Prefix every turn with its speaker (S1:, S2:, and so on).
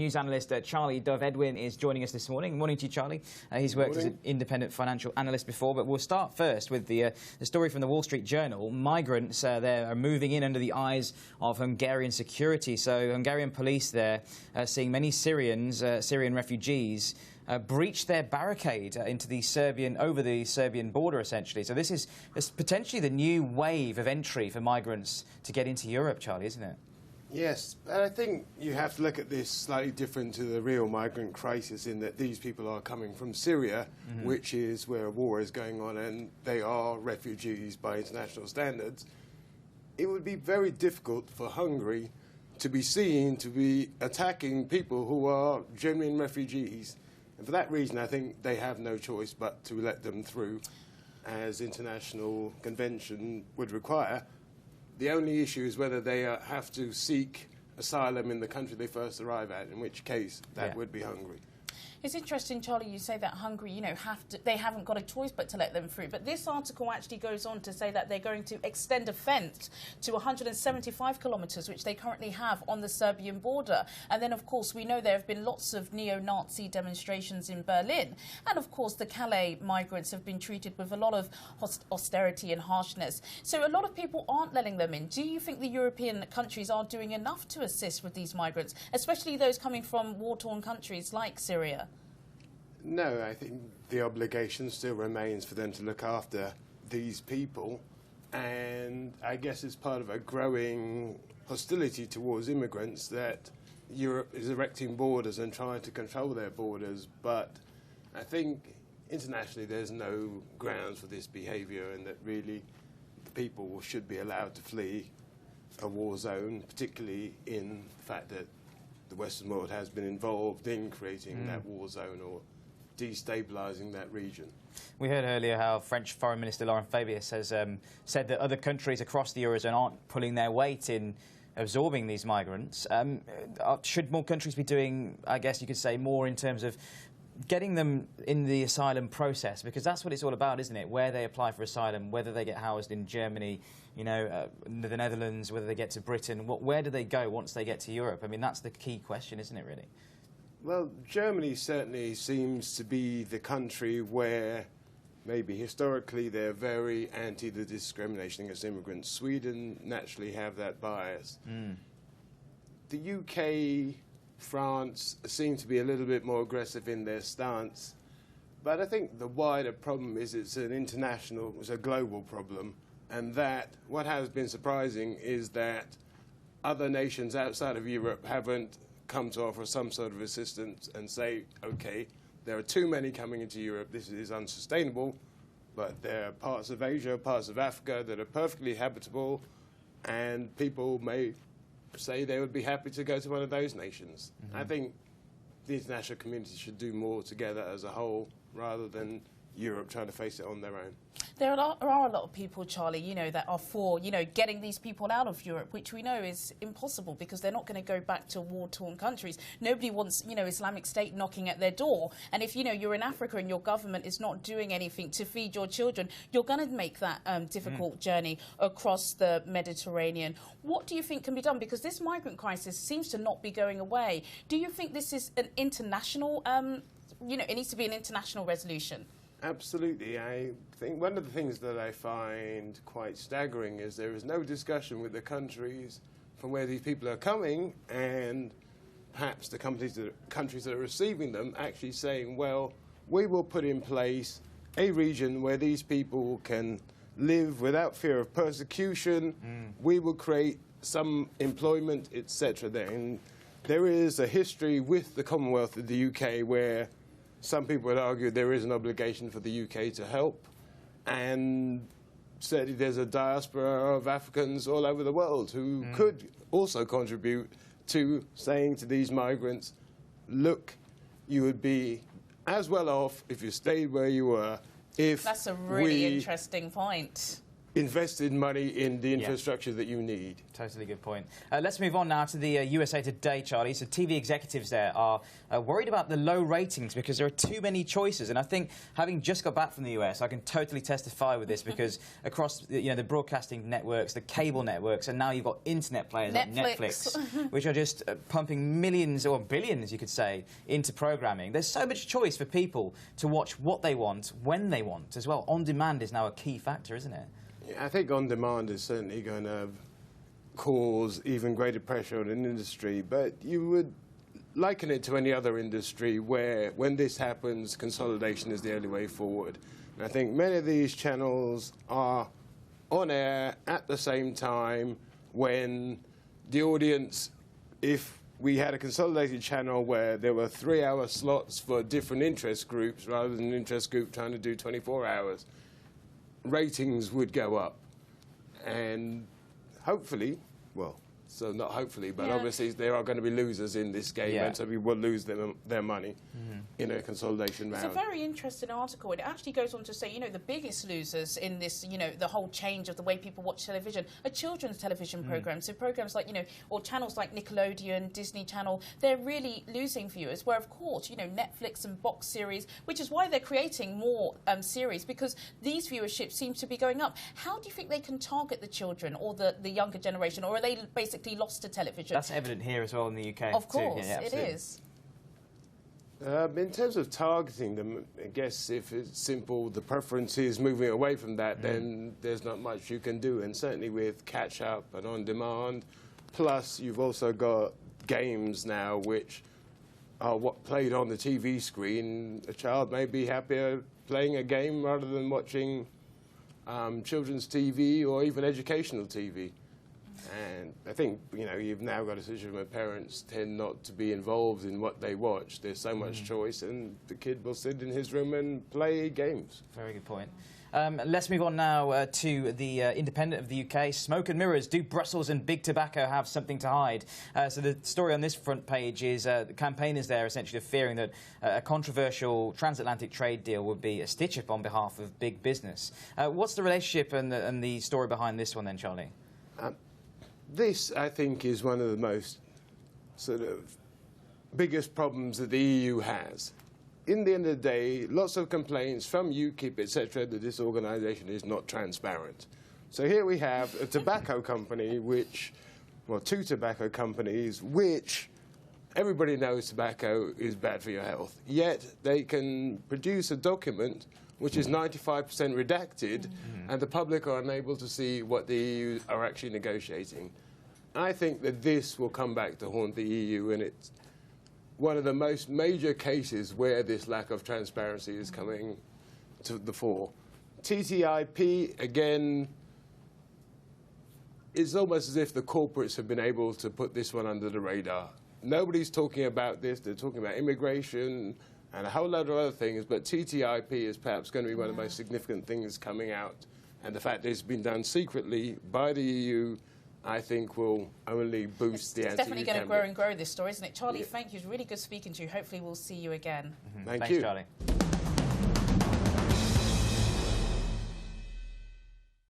S1: News analyst Charlie Dove Edwin is joining us this morning. Morning to you, Charlie. He's worked as an independent financial analyst before, but we'll start first with the story from the Wall Street Journal. Migrants there are moving in under the eyes of Hungarian security. So Hungarian police there are seeing many Syrian refugees breach their barricade over the Serbian border, essentially. So this is potentially the new wave of entry for migrants to get into Europe, Charlie, isn't it?
S2: Yes, and I think you have to look at this slightly different to the real migrant crisis in that these people are coming from Syria, which is where a war is going on, and they are refugees by international standards. It would be very difficult for Hungary to be seen to be attacking people who are genuine refugees. And for that reason, I think they have no choice but to let them through, as international convention would require. The only issue is whether they have to seek asylum in the country they first arrive at, in which case that would be Hungary.
S3: It's interesting, Charlie, you say that Hungary, they haven't got a choice but to let them through. But this article actually goes on to say that they're going to extend a fence to 175 kilometres, which they currently have on the Serbian border. And then, of course, we know there have been lots of neo-Nazi demonstrations in Berlin. And, of course, the Calais migrants have been treated with a lot of austerity and harshness. So a lot of people aren't letting them in. Do you think the European countries are doing enough to assist with these migrants, especially those coming from war-torn countries like Syria?
S2: No, I think the obligation still remains for them to look after these people, and I guess it's part of a growing hostility towards immigrants that Europe is erecting borders and trying to control their borders. But I think internationally there's no grounds for this behaviour, and that really the people should be allowed to flee a war zone, particularly in the fact that the Western world has been involved in creating that war zone or destabilising that region.
S1: We heard earlier how French Foreign Minister Laurent Fabius has said that other countries across the Eurozone aren't pulling their weight in absorbing these migrants. Should more countries be doing, I guess you could say, more in terms of getting them in the asylum process? Because that's what it's all about, isn't it? Where they apply for asylum, whether they get housed in Germany, the Netherlands, whether they get to Britain, where do they go once they get to Europe? I mean, that's the key question, isn't it, really?
S2: Well, Germany certainly seems to be the country where maybe historically they're very anti the discrimination against immigrants. Sweden naturally have that bias. The UK, France seem to be a little bit more aggressive in their stance. But I think the wider problem is it's a global problem. And that what has been surprising is that other nations outside of Europe haven't come to offer some sort of assistance and say, OK, there are too many coming into Europe, this is unsustainable, but there are parts of Asia, parts of Africa that are perfectly habitable, and people may say they would be happy to go to one of those nations. I think the international community should do more together as a whole rather than Europe trying to face it on their own.
S3: There are a lot of people, Charlie, that are for, getting these people out of Europe, which we know is impossible because they're not going to go back to war-torn countries. Nobody wants, Islamic State knocking at their door. And if, you're in Africa and your government is not doing anything to feed your children, you're going to make that difficult journey across the Mediterranean. What do you think can be done? Because this migrant crisis seems to not be going away. Do you think this is an international, it needs to be an international resolution?
S2: Absolutely. I think one of the things that I find quite staggering is there is no discussion with the countries from where these people are coming, and perhaps the countries that are receiving them actually saying, well, we will put in place a region where these people can live without fear of persecution. We will create some employment, etc. There is a history with the Commonwealth of the UK where some people would argue there is an obligation for the UK to help, and certainly there's a diaspora of Africans all over the world who could also contribute to saying to these migrants, look, you would be as well off if you stayed where you were.
S3: That's a really interesting point.
S2: invested money in the infrastructure that you need.
S1: Totally good point. Let's move on now to the USA Today, Charlie. So TV executives there are worried about the low ratings because there are too many choices. And I think, having just got back from the US, I can totally testify with this because across the broadcasting networks, the cable networks, and now you've got internet players like Netflix, which are just pumping millions or billions, you could say, into programming. There's so much choice for people to watch what they want, when they want as well. On demand is now a key factor, isn't it?
S2: I think on demand is certainly going to cause even greater pressure on an industry, but you would liken it to any other industry where, when this happens, consolidation is the only way forward. And I think many of these channels are on air at the same time when the audience, if we had a consolidated channel where there were 3-hour slots for different interest groups rather than an interest group trying to do 24 hours, ratings would go up, and hopefully, well, so not hopefully, but obviously there are going to be losers in this game, and so people will lose their money in a consolidation round.
S3: It's a very interesting article. It actually goes on to say, the biggest losers in this, the whole change of the way people watch television are children's television programs. So programs like, or channels like Nickelodeon, Disney Channel, they're really losing viewers, where, of course, Netflix and box series, which is why they're creating more series, because these viewerships seem to be going up. How do you think they can target the children or the younger generation, or are they basically lost to television?
S1: That's evident here as well in the UK.
S3: Of course,
S1: too.
S3: it is.
S2: In terms of targeting them, I guess if it's simple, the preference is moving away from that, then there's not much you can do. And certainly with catch-up and on-demand, plus you've also got games now which are played on the TV screen. A child may be happier playing a game rather than watching children's TV or even educational TV. And I think, you've now got a situation where parents tend not to be involved in what they watch. There's so much choice, and the kid will sit in his room and play games.
S1: Very good point. Let's move on now to the Independent of the UK. Smoke and mirrors. Do Brussels and big tobacco have something to hide? So the story on this front page is the campaigners there essentially fearing that a controversial transatlantic trade deal would be a stitch-up on behalf of big business. What's the relationship and the story behind this one then, Charlie?
S2: This, I think, is one of the most biggest problems that the EU has. In the end of the day, lots of complaints from UKIP, etc., that this organisation is not transparent. So here we have a tobacco company two tobacco companies, which everybody knows tobacco is bad for your health. Yet they can produce a document which is 95% redacted, and the public are unable to see what the EU are actually negotiating. I think that this will come back to haunt the EU, and it's one of the most major cases where this lack of transparency is coming to the fore. TTIP, again, it's almost as if the corporates have been able to put this one under the radar. Nobody's talking about this. They're talking about immigration and a whole lot of other things, but TTIP is perhaps going to be one of the most significant things coming out. And the fact that it's been done secretly by the EU, I think, will only boost the anti-EU campaign.
S3: It's definitely going to grow and grow, this story, isn't it? Charlie, thank you. It was really good speaking to you. Hopefully we'll see you again.
S2: Thank
S1: Thanks,
S2: you.
S1: Charlie.